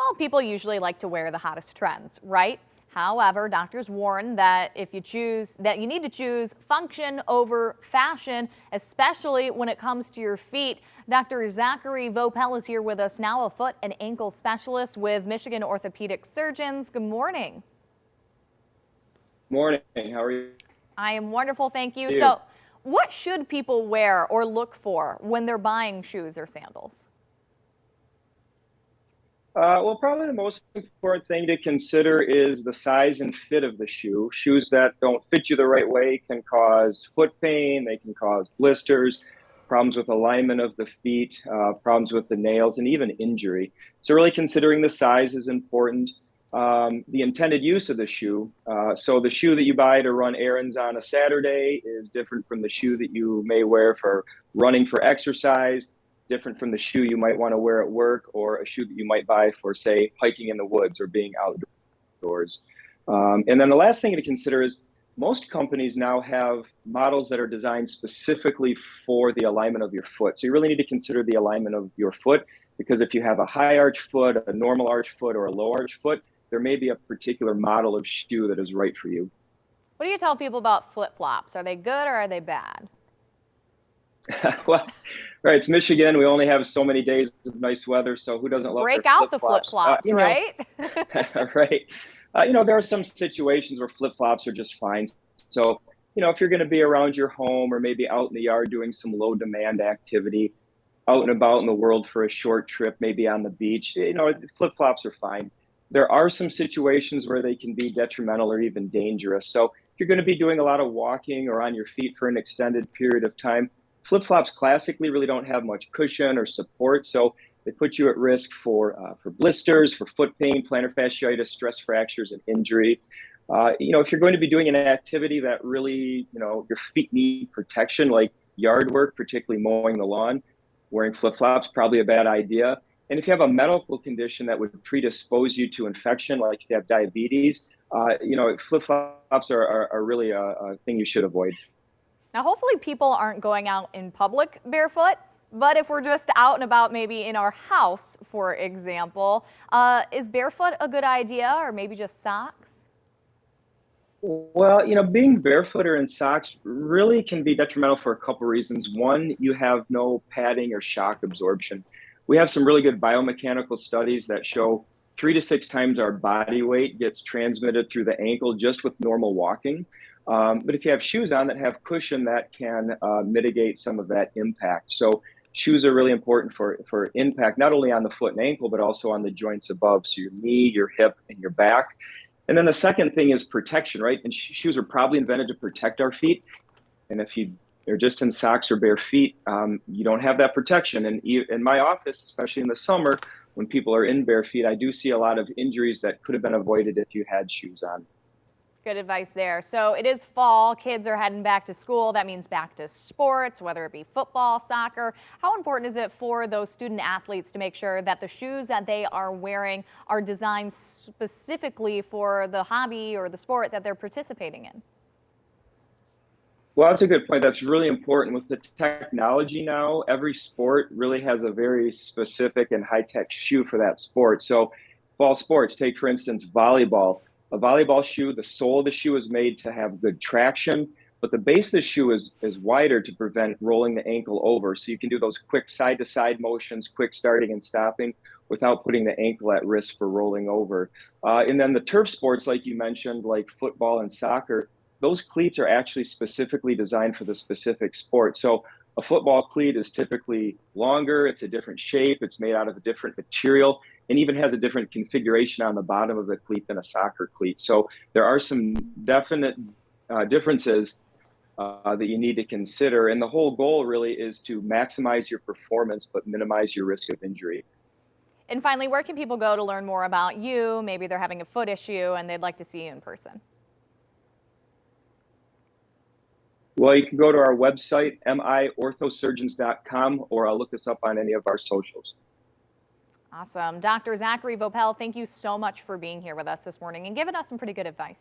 Well, people usually like to wear the hottest trends, right? However, doctors warn that you need to choose function over fashion, especially when it comes to your feet. Dr. Zachary Vopel is here with us now, a foot and ankle specialist with Michigan Orthopedic Surgeons. Good morning. Morning. How are you? I am wonderful, thank you. So, what should people wear or look for when they're buying shoes or sandals? Well, probably the most important thing to consider is the size and fit of the shoe. Shoes that don't fit you the right way can cause foot pain, they can cause blisters, problems with alignment of the feet, problems with the nails, and even injury. So, really considering the size is important. The intended use of the shoe. So, the shoe that you buy to run errands on a Saturday is different from the shoe that you may wear for running for exercise, different from the shoe you might want to wear at work, or a shoe that you might buy for, say, hiking in the woods or being outdoors. And then the last thing to consider is most companies now have models that are designed specifically for the alignment of your foot. So you really need to consider the alignment of your foot, because if you have a high arch foot, a normal arch foot, or a low arch foot, there may be a particular model of shoe that is right for you. What do you tell people about flip-flops? Are they good or are they bad? Well, right, it's Michigan. We only have so many days of nice weather, so who doesn't love their Break out the flip-flops? flip-flops, right? Right. There are some situations where flip-flops are just fine. So, if you're going to be around your home or maybe out in the yard doing some low-demand activity, out and about in the world for a short trip, maybe on the beach, flip-flops are fine. There are some situations where they can be detrimental or even dangerous. So, if you're going to be doing a lot of walking or on your feet for an extended period of time, flip-flops classically really don't have much cushion or support, so they put you at risk for blisters, for foot pain, plantar fasciitis, stress fractures, and injury. If you're going to be doing an activity that really, your feet need protection, like yard work, particularly mowing the lawn, wearing flip-flops probably a bad idea. And if you have a medical condition that would predispose you to infection, like if you have diabetes, flip-flops are really a thing you should avoid. Now, hopefully people aren't going out in public barefoot, but if we're just out and about, maybe in our house, for example, is barefoot a good idea, or maybe just socks? Well, being barefoot or in socks really can be detrimental for a couple reasons. One, you have no padding or shock absorption. We have some really good biomechanical studies that show 3 to 6 times our body weight gets transmitted through the ankle just with normal walking. But if you have shoes on that have cushion, that can mitigate some of that impact. So shoes are really important for impact, not only on the foot and ankle, but also on the joints above. So your knee, your hip, and your back. And then the second thing is protection, right? And shoes are probably invented to protect our feet. And if you're just in socks or bare feet, you don't have that protection. And in my office, especially in the summer, when people are in bare feet, I do see a lot of injuries that could have been avoided if you had shoes on. Good advice there. So it is fall, kids are heading back to school. That means back to sports, whether it be football, soccer. How important is it for those student athletes to make sure that the shoes that they are wearing are designed specifically for the hobby or the sport that they're participating in? Well, that's a good point. That's really important. With the technology now, every sport really has a very specific and high-tech shoe for that sport. So, fall sports, take for instance volleyball. A volleyball shoe, the sole of the shoe is made to have good traction, but the base of the shoe is wider to prevent rolling the ankle over. So you can do those quick side-to-side motions, quick starting and stopping, without putting the ankle at risk for rolling over. And then the turf sports, like you mentioned, like football and soccer, those cleats are actually specifically designed for the specific sport. So a football cleat is typically longer, it's a different shape, it's made out of a different material, and even has a different configuration on the bottom of the cleat than a soccer cleat. So there are some definite differences that you need to consider. And the whole goal really is to maximize your performance, but minimize your risk of injury. And finally, where can people go to learn more about you? Maybe they're having a foot issue and they'd like to see you in person. Well, you can go to our website, miorthosurgeons.com, or look us up on any of our socials. Awesome. Dr. Zachary Vopel, thank you so much for being here with us this morning and giving us some pretty good advice.